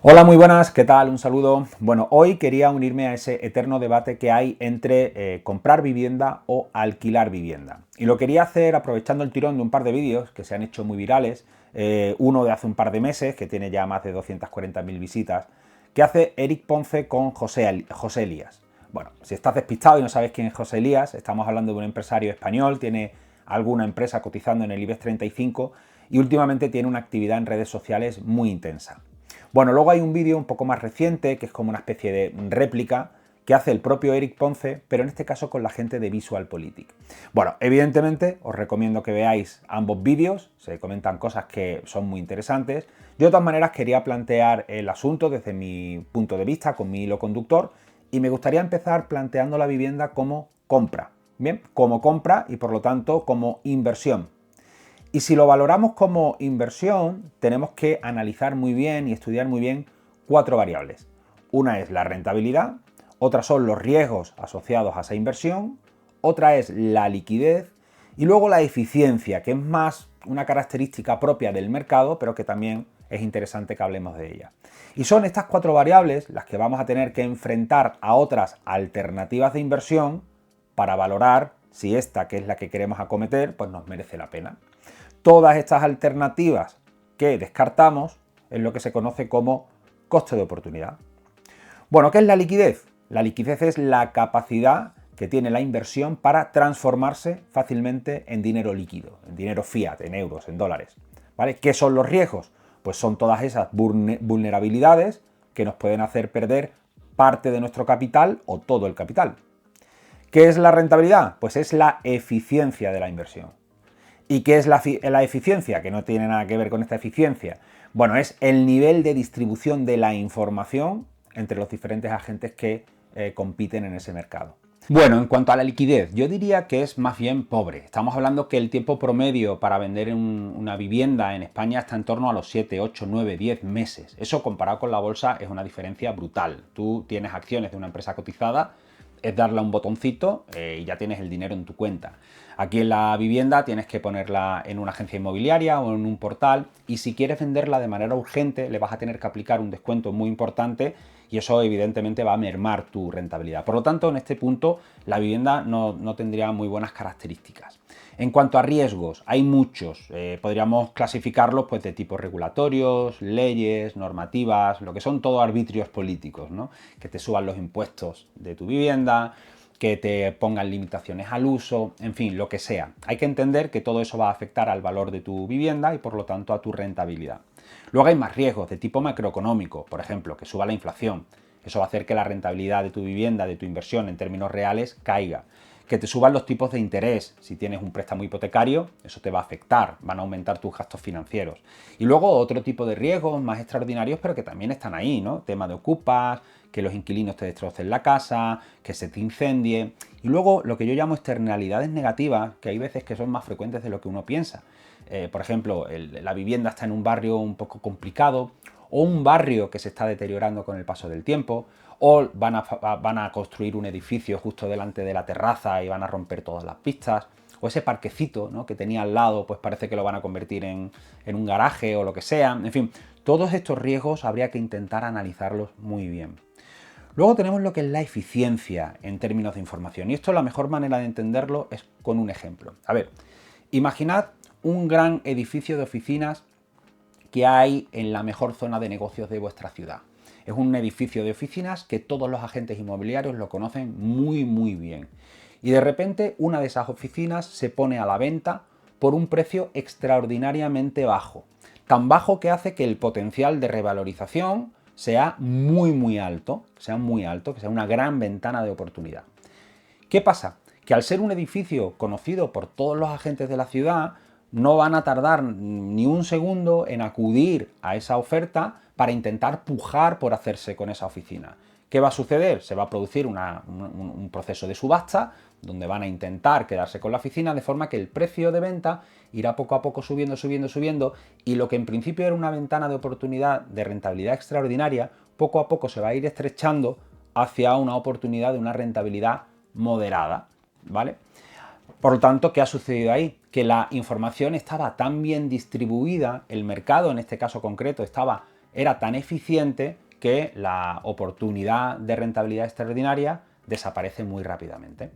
Hola, muy buenas, ¿qué tal? Un saludo. Bueno, hoy quería unirme a ese eterno debate que hay entre comprar vivienda o alquilar vivienda. Y lo quería hacer aprovechando el tirón de un par de vídeos que se han hecho muy virales. Uno de hace un par de meses, que tiene ya más de 240.000 visitas, que hace Eric Ponce con José Elías. Bueno, si estás despistado y no sabes quién es José Elías, estamos hablando de un empresario español, tiene alguna empresa cotizando en el IBEX 35 y últimamente tiene una actividad en redes sociales muy intensa. Bueno, luego hay un vídeo un poco más reciente, que es como una especie de réplica, que hace el propio Eric Ponce, pero en este caso con la gente de VisualPolitik. Bueno, evidentemente os recomiendo que veáis ambos vídeos, se comentan cosas que son muy interesantes. Yo de todas maneras quería plantear el asunto desde mi punto de vista, con mi hilo conductor, y me gustaría empezar planteando la vivienda como compra. Bien, como compra y por lo tanto como inversión. Y si lo valoramos como inversión, tenemos que analizar muy bien y estudiar muy bien cuatro variables. Una es la rentabilidad, otra son los riesgos asociados a esa inversión, otra es la liquidez y luego la eficiencia, que es más una característica propia del mercado, pero que también es interesante que hablemos de ella. Y son estas cuatro variables las que vamos a tener que enfrentar a otras alternativas de inversión para valorar si esta, que es la que queremos acometer, pues nos merece la pena. Todas estas alternativas que descartamos es lo que se conoce como coste de oportunidad. Bueno, ¿qué es la liquidez? La liquidez es la capacidad que tiene la inversión para transformarse fácilmente en dinero líquido, en dinero fiat, en euros, en dólares. ¿Vale? ¿Qué son los riesgos? Pues son todas esas vulnerabilidades que nos pueden hacer perder parte de nuestro capital o todo el capital. ¿Qué es la rentabilidad? Pues es la eficiencia de la inversión. ¿Y qué es la eficiencia? Que no tiene nada que ver con esta eficiencia. Bueno, es el nivel de distribución de la información entre los diferentes agentes que compiten en ese mercado. Bueno, en cuanto a la liquidez, yo diría que es más bien pobre. Estamos hablando que el tiempo promedio para vender una vivienda en España está en torno a los 7, 8, 9, 10 meses. Eso comparado con la bolsa es una diferencia brutal. Tú tienes acciones de una empresa cotizada, es darle a un botoncito y ya tienes el dinero en tu cuenta. Aquí en la vivienda tienes que ponerla en una agencia inmobiliaria o en un portal y si quieres venderla de manera urgente le vas a tener que aplicar un descuento muy importante y eso evidentemente va a mermar tu rentabilidad. Por lo tanto, en este punto la vivienda no tendría muy buenas características. En cuanto a riesgos, hay muchos. Podríamos clasificarlos pues, de tipos regulatorios, leyes, normativas, lo que son todos arbitrios políticos, ¿no? Que te suban los impuestos de tu vivienda, que te pongan limitaciones al uso, en fin, lo que sea. Hay que entender que todo eso va a afectar al valor de tu vivienda y por lo tanto a tu rentabilidad. Luego hay más riesgos de tipo macroeconómico, por ejemplo, que suba la inflación. Eso va a hacer que la rentabilidad de tu vivienda, de tu inversión en términos reales, caiga. Que te suban los tipos de interés. Si tienes un préstamo hipotecario, eso te va a afectar, van a aumentar tus gastos financieros. Y luego otro tipo de riesgos más extraordinarios, pero que también están ahí, ¿no? Tema de ocupas, que los inquilinos te destrocen la casa, que se te incendie. Y luego lo que yo llamo externalidades negativas, que hay veces que son más frecuentes de lo que uno piensa. Por ejemplo, la vivienda está en un barrio un poco complicado, o un barrio que se está deteriorando con el paso del tiempo, o van a construir un edificio justo delante de la terraza y van a romper todas las pistas, o ese parquecito, ¿no?, que tenía al lado, pues parece que lo van a convertir en un garaje o lo que sea. En fin, todos estos riesgos habría que intentar analizarlos muy bien. Luego tenemos lo que es la eficiencia en términos de información, y esto la mejor manera de entenderlo es con un ejemplo. A ver, imaginad un gran edificio de oficinas que hay en la mejor zona de negocios de vuestra ciudad. Es un edificio de oficinas que todos los agentes inmobiliarios lo conocen muy bien. Y de repente una de esas oficinas se pone a la venta por un precio extraordinariamente bajo. Tan bajo que hace que el potencial de revalorización sea muy alto, que sea una gran ventana de oportunidad. ¿Qué pasa? Que al ser un edificio conocido por todos los agentes de la ciudad, no van a tardar ni un segundo en acudir a esa oferta para intentar pujar por hacerse con esa oficina. ¿Qué va a suceder? Se va a producir un proceso de subasta donde van a intentar quedarse con la oficina de forma que el precio de venta irá poco a poco subiendo y lo que en principio era una ventana de oportunidad de rentabilidad extraordinaria, poco a poco se va a ir estrechando hacia una oportunidad de una rentabilidad moderada, ¿vale? Por lo tanto, ¿qué ha sucedido ahí? Que la información estaba tan bien distribuida, el mercado en este caso concreto estaba era tan eficiente que la oportunidad de rentabilidad extraordinaria desaparece muy rápidamente.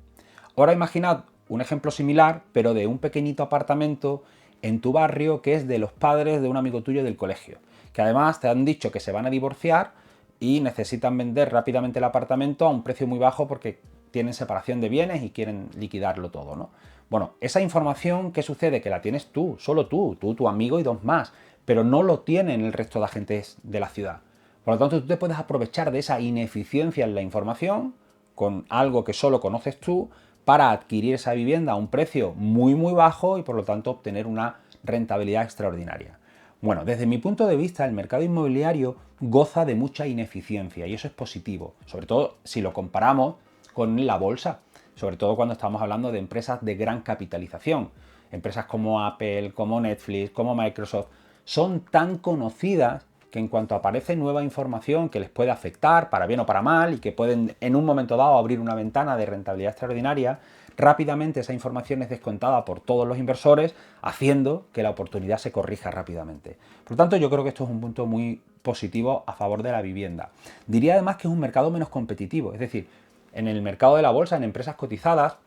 Ahora imaginad un ejemplo similar, pero de un pequeñito apartamento en tu barrio que es de los padres de un amigo tuyo del colegio, que además te han dicho que se van a divorciar y necesitan vender rápidamente el apartamento a un precio muy bajo porque tienen separación de bienes y quieren liquidarlo todo, ¿no? Bueno, esa información, ¿qué sucede? Que la tienes tú, solo tú, tu amigo y dos más, pero no lo tienen el resto de agentes de la ciudad. Por lo tanto, tú te puedes aprovechar de esa ineficiencia en la información con algo que solo conoces tú para adquirir esa vivienda a un precio muy muy bajo y por lo tanto obtener una rentabilidad extraordinaria. Bueno, desde mi punto de vista el mercado inmobiliario goza de mucha ineficiencia y eso es positivo, sobre todo si lo comparamos con la bolsa, sobre todo cuando estamos hablando de empresas de gran capitalización. Empresas como Apple, como Netflix, como Microsoft, son tan conocidas que en cuanto aparece nueva información que les puede afectar para bien o para mal y que pueden en un momento dado abrir una ventana de rentabilidad extraordinaria, rápidamente esa información es descontada por todos los inversores, haciendo que la oportunidad se corrija rápidamente. Por lo tanto, yo creo que esto es un punto muy positivo a favor de la vivienda. Diría además que es un mercado menos competitivo, es decir, en el mercado de la bolsa, en empresas cotizadas,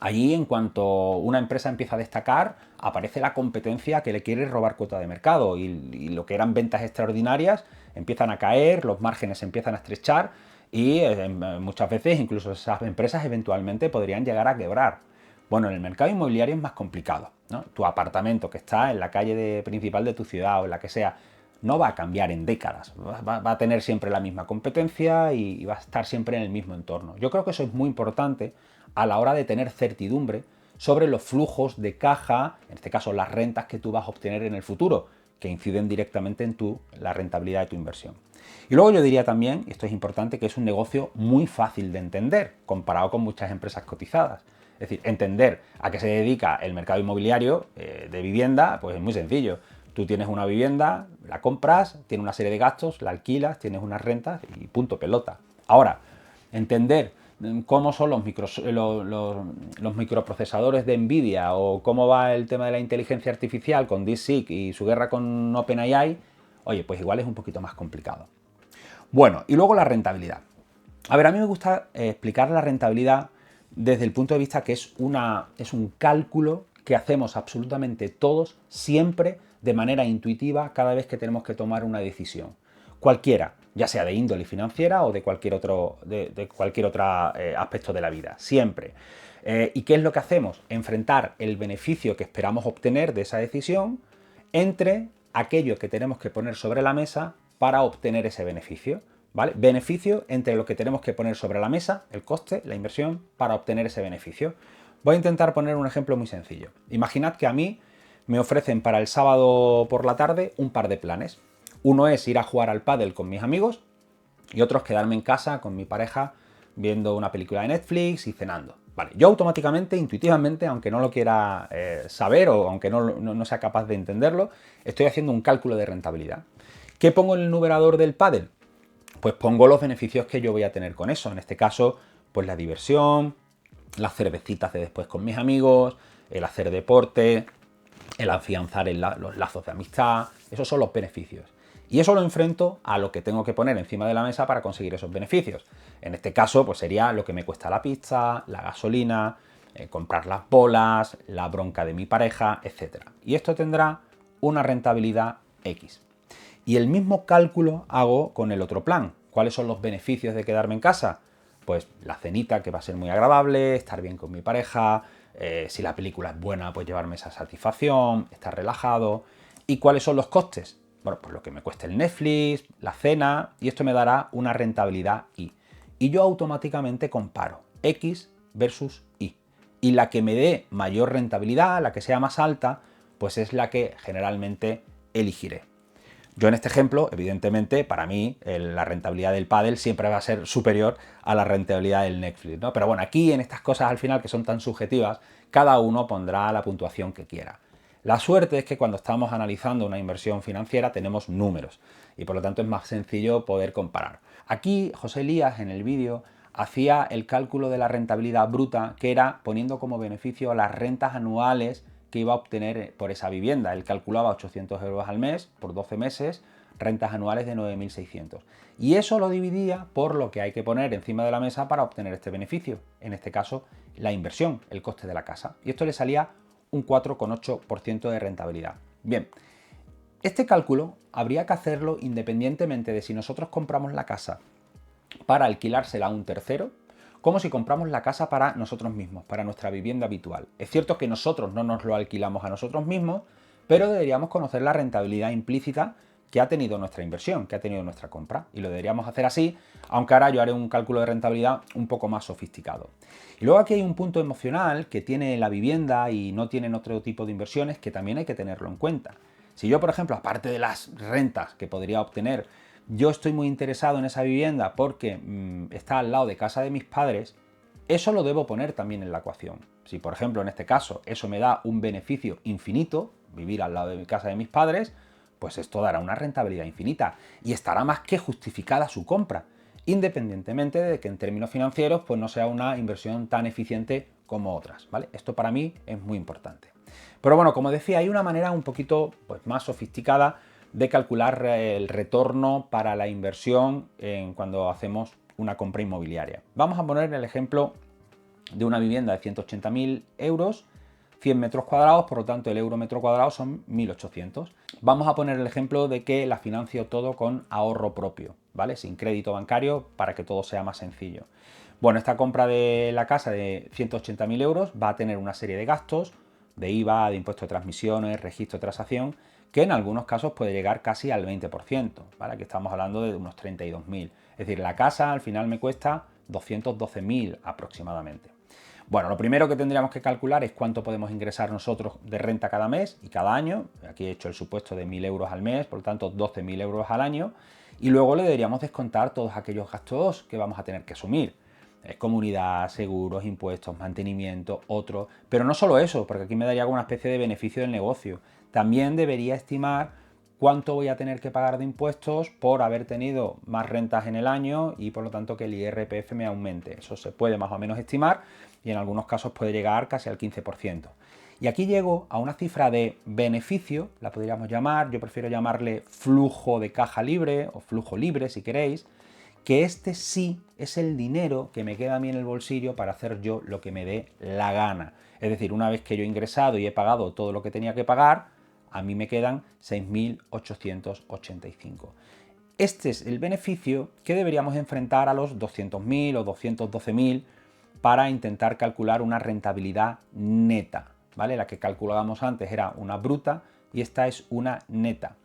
allí en cuanto una empresa empieza a destacar, aparece la competencia que le quiere robar cuota de mercado y lo que eran ventas extraordinarias empiezan a caer, los márgenes se empiezan a estrechar y muchas veces incluso esas empresas eventualmente podrían llegar a quebrar. Bueno, en el mercado inmobiliario es más complicado, ¿no? Tu apartamento que está en la calle principal de tu ciudad o en la que sea, no va a cambiar en décadas, va a tener siempre la misma competencia y va a estar siempre en el mismo entorno. Yo creo que eso es muy importante a la hora de tener certidumbre sobre los flujos de caja, en este caso las rentas que tú vas a obtener en el futuro, que inciden directamente en la rentabilidad de tu inversión. Y luego yo diría también, y esto es importante, que es un negocio muy fácil de entender comparado con muchas empresas cotizadas. Es decir, entender a qué se dedica el mercado inmobiliario de vivienda, pues es muy sencillo. Tú tienes una vivienda, la compras, tiene una serie de gastos, la alquilas, tienes unas rentas y punto pelota. Ahora, entender cómo son los microprocesadores de Nvidia o cómo va el tema de la inteligencia artificial con DeepSeek y su guerra con OpenAI, oye, pues igual es un poquito más complicado. Bueno, y luego la rentabilidad. A ver, a mí me gusta explicar la rentabilidad desde el punto de vista que es un cálculo que hacemos absolutamente todos, siempre, de manera intuitiva, cada vez que tenemos que tomar una decisión. Cualquiera, ya sea de índole financiera o de cualquier otro aspecto de la vida, siempre. ¿Y qué es lo que hacemos? Enfrentar el beneficio que esperamos obtener de esa decisión entre aquello que tenemos que poner sobre la mesa para obtener ese beneficio. ¿Vale? Beneficio entre lo que tenemos que poner sobre la mesa, el coste, la inversión, para obtener ese beneficio. Voy a intentar poner un ejemplo muy sencillo. Imaginad que a mí me ofrecen para el sábado por la tarde un par de planes. Uno es ir a jugar al pádel con mis amigos y otro es quedarme en casa con mi pareja viendo una película de Netflix y cenando. Vale, yo automáticamente, intuitivamente, aunque no lo quiera saber o aunque no sea capaz de entenderlo, estoy haciendo un cálculo de rentabilidad. ¿Qué pongo en el numerador del pádel? Pues pongo los beneficios que yo voy a tener con eso. En este caso, pues la diversión, las cervecitas de después con mis amigos, el hacer deporte, el afianzar los lazos de amistad. Esos son los beneficios. Y eso lo enfrento a lo que tengo que poner encima de la mesa para conseguir esos beneficios. En este caso, pues sería lo que me cuesta la pizza, la gasolina, comprar las bolas, la bronca de mi pareja, etc. Y esto tendrá una rentabilidad X. Y el mismo cálculo hago con el otro plan. ¿Cuáles son los beneficios de quedarme en casa? Pues la cenita, que va a ser muy agradable, estar bien con mi pareja, si la película es buena, pues llevarme esa satisfacción, estar relajado. ¿Y cuáles son los costes? Bueno, pues lo que me cueste el Netflix, la cena, y esto me dará una rentabilidad Y. Y yo automáticamente comparo X versus Y. Y la que me dé mayor rentabilidad, la que sea más alta, pues es la que generalmente elegiré. Yo en este ejemplo, evidentemente, para mí la rentabilidad del pádel siempre va a ser superior a la rentabilidad del Netflix, ¿no? Pero bueno, aquí en estas cosas al final que son tan subjetivas, cada uno pondrá la puntuación que quiera. La suerte es que cuando estamos analizando una inversión financiera tenemos números y por lo tanto es más sencillo poder comparar. Aquí José Elías en el vídeo hacía el cálculo de la rentabilidad bruta, que era poniendo como beneficio las rentas anuales que iba a obtener por esa vivienda. Él calculaba 800 euros al mes por 12 meses, rentas anuales de 9.600. Y eso lo dividía por lo que hay que poner encima de la mesa para obtener este beneficio. En este caso, la inversión, el coste de la casa. Y esto le salía un 4,8% de rentabilidad. Bien, este cálculo habría que hacerlo independientemente de si nosotros compramos la casa para alquilársela a un tercero, como si compramos la casa para nosotros mismos, para nuestra vivienda habitual. Es cierto que nosotros no nos lo alquilamos a nosotros mismos, pero deberíamos conocer la rentabilidad implícita que ha tenido nuestra inversión, que ha tenido nuestra compra. Y lo deberíamos hacer así, aunque ahora yo haré un cálculo de rentabilidad un poco más sofisticado. Y luego aquí hay un punto emocional que tiene la vivienda y no tienen otro tipo de inversiones que también hay que tenerlo en cuenta. Si yo, por ejemplo, aparte de las rentas que podría obtener, yo estoy muy interesado en esa vivienda porque está al lado de casa de mis padres, eso lo debo poner también en la ecuación. Si, por ejemplo, en este caso, eso me da un beneficio infinito, vivir al lado de mi casa de mis padres, pues esto dará una rentabilidad infinita y estará más que justificada su compra, independientemente de que en términos financieros pues no sea una inversión tan eficiente como otras, ¿vale? Esto para mí es muy importante. Pero bueno, como decía, hay una manera un poquito pues, más sofisticada de calcular el retorno para la inversión cuando hacemos una compra inmobiliaria. Vamos a poner el ejemplo de una vivienda de 180.000 euros, 100 metros cuadrados, por lo tanto el euro metro cuadrado son 1.800. Vamos a poner el ejemplo de que la financio todo con ahorro propio, ¿vale? Sin crédito bancario para que todo sea más sencillo. Bueno, esta compra de la casa de 180.000 euros va a tener una serie de gastos, de IVA, de impuesto de transmisiones, registro de transacción, que en algunos casos puede llegar casi al 20%, ¿vale? Aquí estamos hablando de unos 32.000. Es decir, la casa al final me cuesta 212.000 aproximadamente. Bueno, lo primero que tendríamos que calcular es cuánto podemos ingresar nosotros de renta cada mes y cada año. Aquí he hecho el supuesto de 1.000 euros al mes, por lo tanto 12.000 euros al año. Y luego le deberíamos descontar todos aquellos gastos que vamos a tener que asumir. Comunidad, seguros, impuestos, mantenimiento, otro. Pero no solo eso, porque aquí me daría alguna especie de beneficio del negocio. También debería estimar cuánto voy a tener que pagar de impuestos por haber tenido más rentas en el año y por lo tanto que el IRPF me aumente. Eso se puede más o menos estimar y en algunos casos puede llegar casi al 15%. Y aquí llego a una cifra de beneficio, la podríamos llamar, yo prefiero llamarle flujo de caja libre o flujo libre si queréis, que este sí es el dinero que me queda a mí en el bolsillo para hacer yo lo que me dé la gana. Es decir, una vez que yo he ingresado y he pagado todo lo que tenía que pagar, a mí me quedan 6.885. Este es el beneficio que deberíamos enfrentar a los 200.000 o 212.000 para intentar calcular una rentabilidad neta, ¿vale? La que calculábamos antes era una bruta y esta es una neta.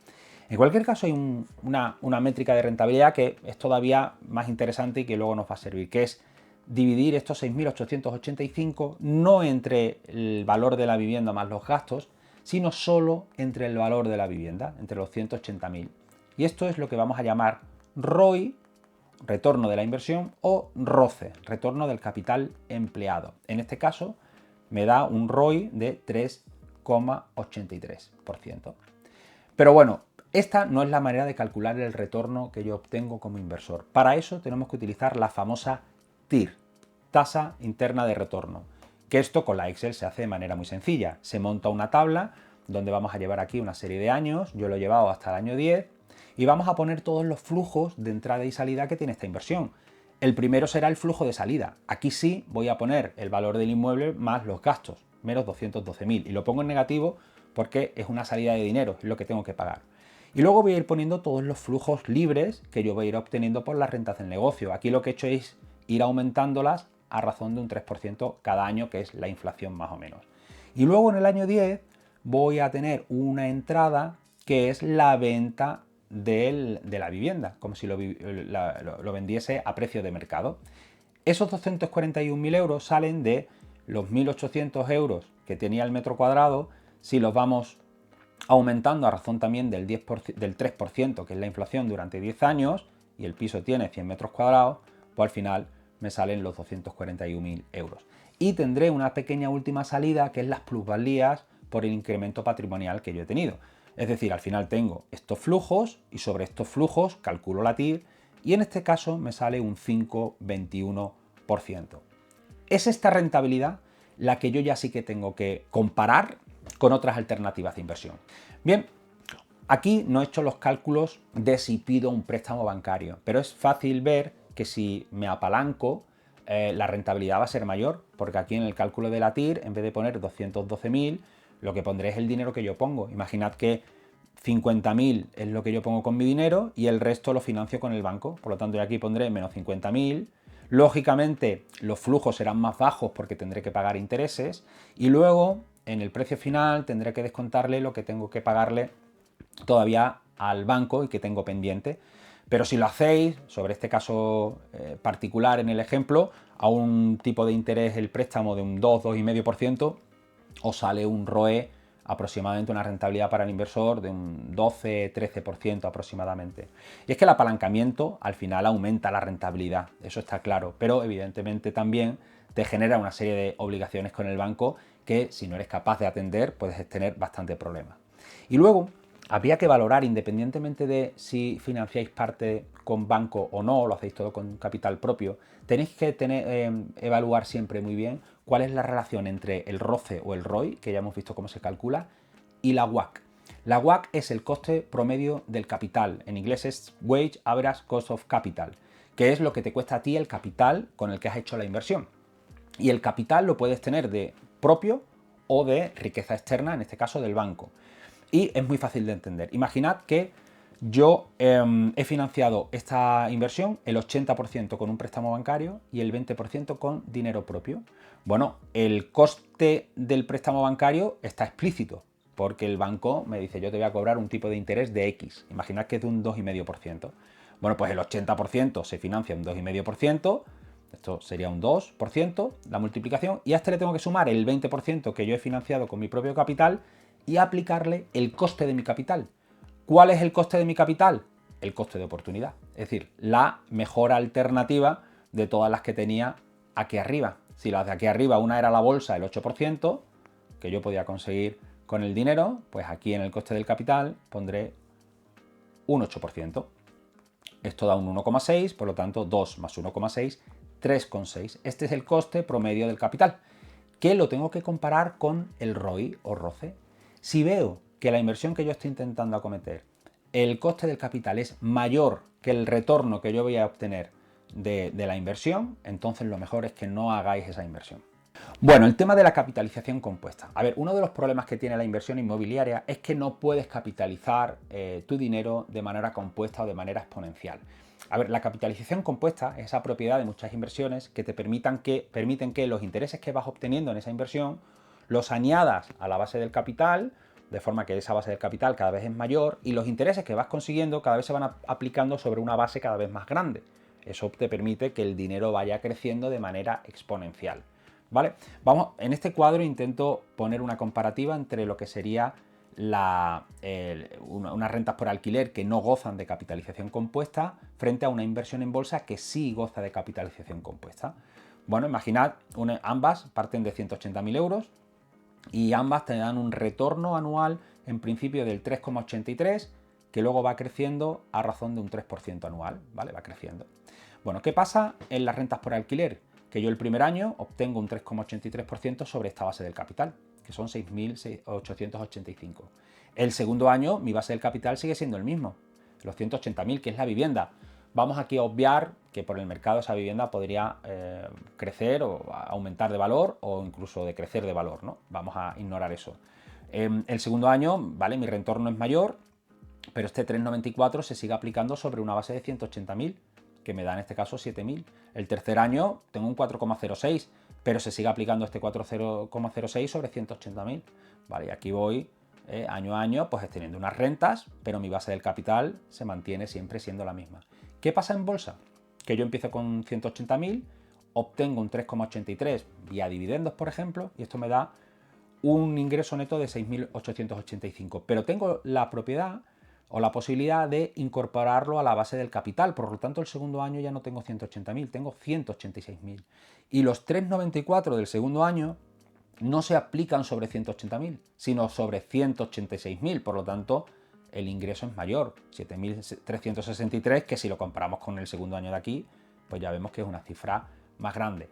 En cualquier caso hay una métrica de rentabilidad que es todavía más interesante y que luego nos va a servir, que es dividir estos 6.885 no entre el valor de la vivienda más los gastos, sino solo entre el valor de la vivienda, entre los 180.000. Y esto es lo que vamos a llamar ROI, retorno de la inversión, o ROCE, retorno del capital empleado. En este caso me da un ROI de 3,83%. Pero bueno, esta no es la manera de calcular el retorno que yo obtengo como inversor. Para eso tenemos que utilizar la famosa TIR, tasa interna de retorno, que esto con la Excel se hace de manera muy sencilla. Se monta una tabla donde vamos a llevar aquí una serie de años, yo lo he llevado hasta el año 10, y vamos a poner todos los flujos de entrada y salida que tiene esta inversión. El primero será el flujo de salida. Aquí sí voy a poner el valor del inmueble más los gastos, menos 212.000, y lo pongo en negativo porque es una salida de dinero, es lo que tengo que pagar. Y luego voy a ir poniendo todos los flujos libres que yo voy a ir obteniendo por las rentas del negocio. Aquí lo que he hecho es ir aumentándolas a razón de un 3% cada año, que es la inflación más o menos. Y luego en el año 10 voy a tener una entrada que es la venta de la vivienda, como si lo vendiese a precio de mercado. Esos 241.000 euros salen de los 1.800 euros que tenía el metro cuadrado, si los vamos aumentando a razón también del 3%, que es la inflación durante 10 años, y el piso tiene 100 metros cuadrados, pues al final me salen los 241.000 euros. Y tendré una pequeña última salida, que es las plusvalías por el incremento patrimonial que yo he tenido. Es decir, al final tengo estos flujos y sobre estos flujos calculo la TIR y en este caso me sale un 5,21%. Es esta rentabilidad la que yo ya sí que tengo que comparar con otras alternativas de inversión. Bien, Aquí no he hecho los cálculos de si pido un préstamo bancario, pero es fácil ver que si me apalanco, la rentabilidad va a ser mayor, porque aquí en el cálculo de la TIR, en vez de poner 212.000, lo que pondré es el dinero que yo pongo. Imaginad que 50.000 es lo que yo pongo con mi dinero y el resto lo financio con el banco. Por lo tanto, yo aquí pondré menos 50.000. Lógicamente, los flujos serán más bajos porque tendré que pagar intereses y luego, en el precio final, tendré que descontarle lo que tengo que pagarle todavía al banco y que tengo pendiente. Pero si lo hacéis, sobre este caso particular en el ejemplo, a un tipo de interés el préstamo de un 2-2,5%, os sale un ROE aproximadamente, una rentabilidad para el inversor de un 12-13% aproximadamente. Y es que el apalancamiento al final aumenta la rentabilidad, eso está claro, pero evidentemente también te genera una serie de obligaciones con el banco que si no eres capaz de atender puedes tener bastante problemas. Y luego habría que valorar, independientemente de si financiáis parte con banco o no, lo hacéis todo con capital propio, tenéis que evaluar siempre muy bien cuál es la relación entre el ROCE o el ROI, que ya hemos visto cómo se calcula, y la WACC. La WACC es el coste promedio del capital, en inglés es Wage Average Cost of Capital, que es lo que te cuesta a ti el capital con el que has hecho la inversión. Y el capital lo puedes tener de propio o de riqueza externa, en este caso del banco. Y es muy fácil de entender. Imaginad que yo he financiado esta inversión el 80% con un préstamo bancario y el 20% con dinero propio. Bueno, el coste del préstamo bancario está explícito, porque el banco me dice, yo te voy a cobrar un tipo de interés de X. Imaginad que es de un 2,5%. Bueno, pues el 80% se financia un 2,5%, esto sería un 2%, la multiplicación, y a este le tengo que sumar el 20% que yo he financiado con mi propio capital y aplicarle el coste de mi capital. ¿Cuál es el coste de mi capital? El coste de oportunidad, es decir, la mejor alternativa de todas las que tenía aquí arriba. Si las de aquí arriba, una era la bolsa, el 8%, que yo podía conseguir con el dinero, pues aquí en el coste del capital pondré un 8%. Esto da un 1,6, por lo tanto 2 más 1,6, 3,6. Este es el coste promedio del capital, que lo tengo que comparar con el ROI o ROCE. Si veo que la inversión que yo estoy intentando acometer, el coste del capital es mayor que el retorno que yo voy a obtener de la inversión, entonces lo mejor es que no hagáis esa inversión. Bueno, el tema de la capitalización compuesta. A ver, uno de los problemas que tiene la inversión inmobiliaria es que no puedes capitalizar tu dinero de manera compuesta o de manera exponencial. A ver, la capitalización compuesta es esa propiedad de muchas inversiones que te permiten que los intereses que vas obteniendo en esa inversión los añadas a la base del capital, de forma que esa base del capital cada vez es mayor y los intereses que vas consiguiendo cada vez se van aplicando sobre una base cada vez más grande. Eso te permite que el dinero vaya creciendo de manera exponencial. ¿Vale? Vamos, en este cuadro intento poner una comparativa entre lo que sería unas rentas por alquiler que no gozan de capitalización compuesta frente a una inversión en bolsa que sí goza de capitalización compuesta. Bueno, imaginad, ambas parten de 180.000 euros y ambas te dan un retorno anual en principio del 3,83, que luego va creciendo a razón de un 3% anual, ¿vale? Va creciendo. Bueno, ¿qué pasa en las rentas por alquiler? Que yo el primer año obtengo un 3,83% sobre esta base del capital, que son 6.885. El segundo año mi base del capital sigue siendo el mismo, los 180.000, que es la vivienda. Vamos aquí a obviar que por el mercado esa vivienda podría crecer o aumentar de valor o incluso decrecer de valor, ¿no? Vamos a ignorar eso. El segundo año, ¿vale? Mi retorno es mayor, pero este 3,94 se sigue aplicando sobre una base de 180.000, que me da en este caso 7.000. El tercer año tengo un 4,06, pero se sigue aplicando este 4,06 sobre 180.000. Vale, y aquí voy año a año pues teniendo unas rentas, pero mi base del capital se mantiene siempre siendo la misma. ¿Qué pasa en bolsa? Que yo empiezo con 180.000, obtengo un 3,83 vía dividendos, por ejemplo, y esto me da un ingreso neto de 6.885, pero tengo la propiedad o la posibilidad de incorporarlo a la base del capital. Por lo tanto, el segundo año ya no tengo 180.000, tengo 186.000. Y los 3,94 del segundo año no se aplican sobre 180.000, sino sobre 186.000. Por lo tanto, el ingreso es mayor, 7.363, que si lo comparamos con el segundo año de aquí, pues ya vemos que es una cifra más grande.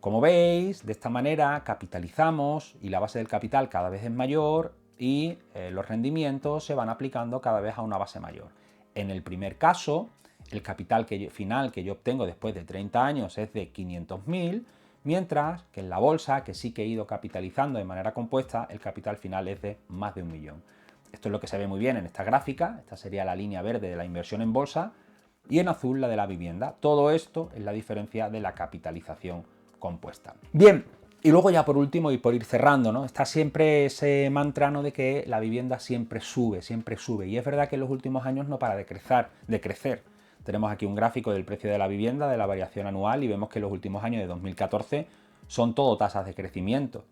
Como veis, de esta manera capitalizamos y la base del capital cada vez es mayor y los rendimientos se van aplicando cada vez a una base mayor. En el primer caso, el capital final que yo obtengo después de 30 años es de 500.000, mientras que en la bolsa, que sí que he ido capitalizando de manera compuesta, el capital final es de más de 1.000.000. Esto es lo que se ve muy bien en esta gráfica. Esta sería la línea verde de la inversión en bolsa y en azul la de la vivienda. Todo esto es la diferencia de la capitalización compuesta. Bien, y luego ya por último y por ir cerrando, ¿no? Está siempre ese mantra, ¿no?, de que la vivienda siempre sube, y es verdad que en los últimos años no para de crecer. Tenemos aquí un gráfico del precio de la vivienda, de la variación anual, y vemos que en los últimos años de 2014 son todo tasas de crecimiento.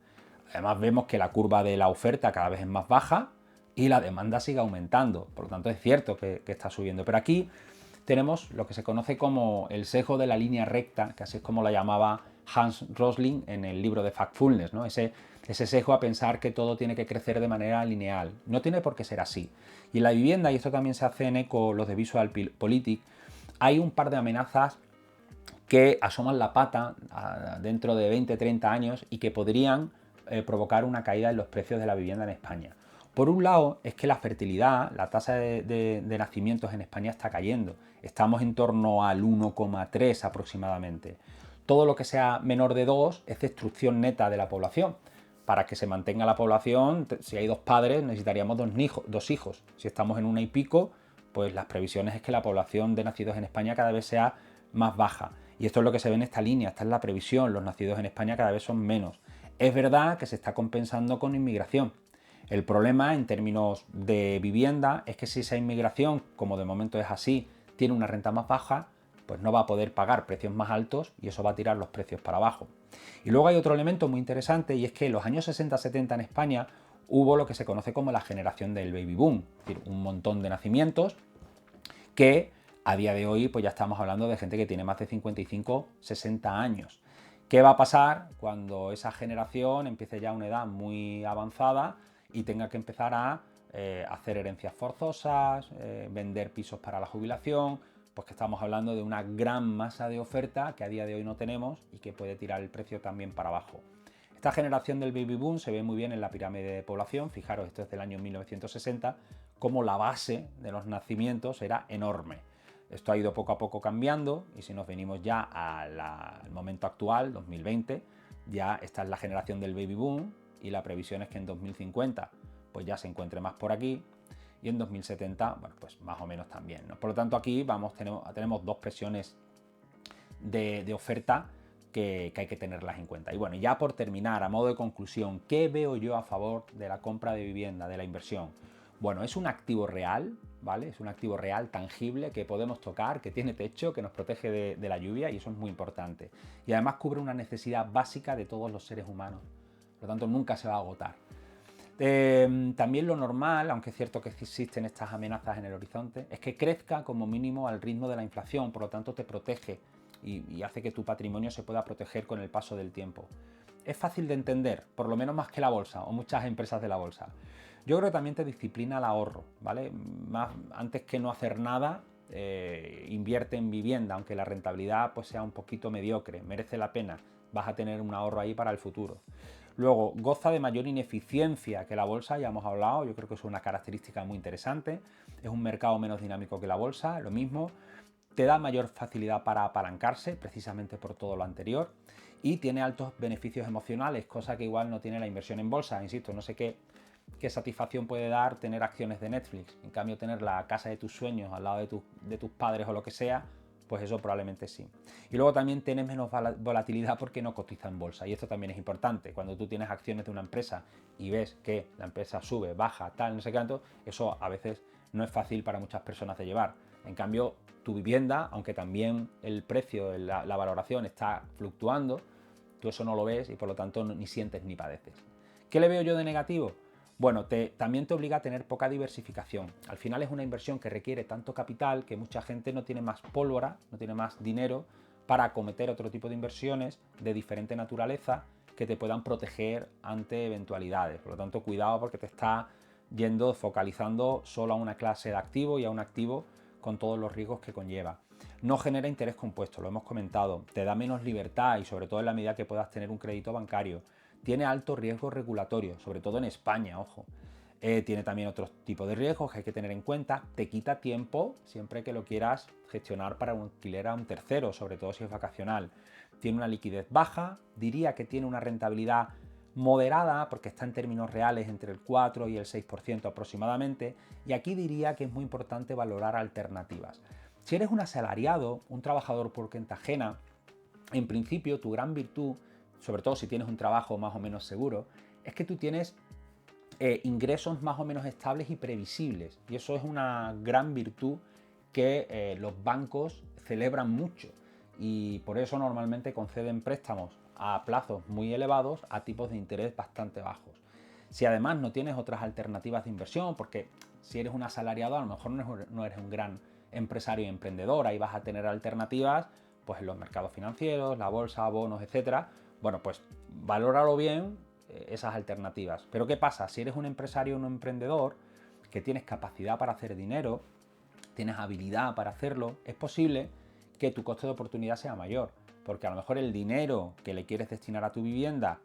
Además vemos que la curva de la oferta cada vez es más baja y la demanda sigue aumentando. Por lo tanto es cierto que está subiendo. Pero aquí tenemos lo que se conoce como el sesgo de la línea recta, que así es como la llamaba Hans Rosling en el libro de Factfulness, ¿no? Ese sesgo a pensar que todo tiene que crecer de manera lineal. No tiene por qué ser así. Y en la vivienda, y esto también se hace en eco los de VisualPolitik, hay un par de amenazas que asoman la pata dentro de 20-30 años y que podrían provocar una caída en los precios de la vivienda en España. Por un lado, es que la fertilidad, la tasa de nacimientos en España está cayendo. Estamos en torno al 1,3 aproximadamente. Todo lo que sea menor de 2 es destrucción neta de la población. Para que se mantenga la población, si hay 2 padres, necesitaríamos 2 hijos. Si estamos en 1 y pico, pues las previsiones es que la población de nacidos en España cada vez sea más baja. Y esto es lo que se ve en esta línea, esta es la previsión, los nacidos en España cada vez son menos. Es verdad que se está compensando con inmigración. El problema en términos de vivienda es que si esa inmigración, como de momento es así, tiene una renta más baja, pues no va a poder pagar precios más altos y eso va a tirar los precios para abajo. Y luego hay otro elemento muy interesante, y es que en los años 60-70 en España hubo lo que se conoce como la generación del baby boom, es decir, un montón de nacimientos que a día de hoy pues ya estamos hablando de gente que tiene más de 55-60 años. ¿Qué va a pasar cuando esa generación empiece ya a una edad muy avanzada y tenga que empezar a hacer herencias forzosas, vender pisos para la jubilación? Pues que estamos hablando de una gran masa de oferta que a día de hoy no tenemos y que puede tirar el precio también para abajo. Esta generación del baby boom se ve muy bien en la pirámide de población. Fijaros, esto es del año 1960, como la base de los nacimientos era enorme. Esto ha ido poco a poco cambiando, y si nos venimos ya al momento actual, 2020, ya esta es la generación del baby boom y la previsión es que en 2050 pues ya se encuentre más por aquí, y en 2070, bueno, pues más o menos también, ¿no? Por lo tanto, aquí tenemos 2 presiones de oferta que hay que tenerlas en cuenta. Y bueno, ya por terminar, a modo de conclusión, ¿qué veo yo a favor de la compra de vivienda, de la inversión? Bueno, es un activo real, ¿vale? Es un activo real, tangible, que podemos tocar, que tiene techo, que nos protege de la lluvia, y eso es muy importante. Y además cubre una necesidad básica de todos los seres humanos. Por lo tanto, nunca se va a agotar. También lo normal, aunque es cierto que existen estas amenazas en el horizonte, es que crezca como mínimo al ritmo de la inflación, por lo tanto te protege y hace que tu patrimonio se pueda proteger con el paso del tiempo. Es fácil de entender, por lo menos más que la bolsa o muchas empresas de la bolsa. Yo creo que también te disciplina el ahorro, ¿vale? Antes que no hacer nada, invierte en vivienda, aunque la rentabilidad pues sea un poquito mediocre, merece la pena, vas a tener un ahorro ahí para el futuro. Luego, goza de mayor ineficiencia que la bolsa, ya hemos hablado, yo creo que es una característica muy interesante. Es un mercado menos dinámico que la bolsa, lo mismo. Te da mayor facilidad para apalancarse, precisamente por todo lo anterior. Y tiene altos beneficios emocionales, cosa que igual no tiene la inversión en bolsa. Insisto, no sé qué satisfacción puede dar tener acciones de Netflix. En cambio, tener la casa de tus sueños al lado de tus padres o lo que sea, pues eso probablemente sí. Y luego también tienes menos volatilidad porque no cotiza en bolsa, y esto también es importante. Cuando tú tienes acciones de una empresa y ves que la empresa sube, baja, tal, no sé cuánto, eso a veces no es fácil para muchas personas de llevar. En cambio, tu vivienda, aunque también el precio, la valoración está fluctuando, tú eso no lo ves y por lo tanto ni sientes ni padeces. ¿Qué le veo yo de negativo? Bueno, también te obliga a tener poca diversificación. Al final es una inversión que requiere tanto capital que mucha gente no tiene más pólvora, no tiene más dinero para acometer otro tipo de inversiones de diferente naturaleza que te puedan proteger ante eventualidades. Por lo tanto, cuidado, porque te está focalizando solo a una clase de activo y a un activo con todos los riesgos que conlleva. No genera interés compuesto, lo hemos comentado, te da menos libertad y sobre todo en la medida que puedas tener un crédito bancario. Tiene alto riesgo regulatorio, sobre todo en España, ojo. Tiene también otro tipo de riesgos que hay que tener en cuenta. Te quita tiempo siempre que lo quieras gestionar para un alquiler a un tercero, sobre todo si es vacacional. Tiene una liquidez baja, diría que tiene una rentabilidad moderada, porque está en términos reales entre el 4 y el 6% aproximadamente, y aquí diría que es muy importante valorar alternativas. Si eres un asalariado, un trabajador por cuenta ajena, en principio tu gran virtud, sobre todo si tienes un trabajo más o menos seguro, es que tú tienes ingresos más o menos estables y previsibles, y eso es una gran virtud que los bancos celebran mucho, y por eso normalmente conceden préstamos a plazos muy elevados a tipos de interés bastante bajos. Si además no tienes otras alternativas de inversión, porque si eres un asalariado a lo mejor no eres un gran empresario y emprendedor, ahí vas a tener alternativas pues en los mercados financieros, la bolsa, bonos, etcétera. Bueno, pues valóralo bien, esas alternativas. Pero ¿qué pasa? Si eres un empresario o un emprendedor que tienes capacidad para hacer dinero, tienes habilidad para hacerlo, es posible que tu coste de oportunidad sea mayor, porque a lo mejor el dinero que le quieres destinar a tu vivienda,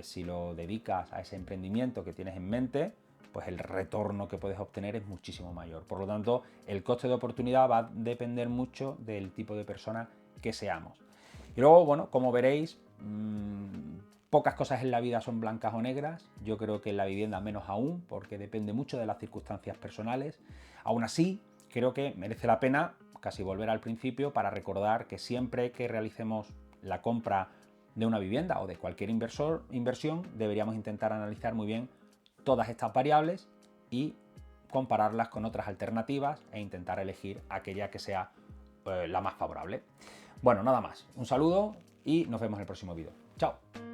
si lo dedicas a ese emprendimiento que tienes en mente, pues el retorno que puedes obtener es muchísimo mayor. Por lo tanto, el coste de oportunidad va a depender mucho del tipo de persona que seamos. Y luego, bueno, como veréis, pocas cosas en la vida son blancas o negras. Yo creo que en la vivienda menos aún, porque depende mucho de las circunstancias personales. Aún así, creo que merece la pena casi volver al principio para recordar que siempre que realicemos la compra de una vivienda o de cualquier inversión, deberíamos intentar analizar muy bien todas estas variables y compararlas con otras alternativas e intentar elegir aquella que sea la más favorable. Bueno, nada más. Un saludo y nos vemos en el próximo vídeo. ¡Chao!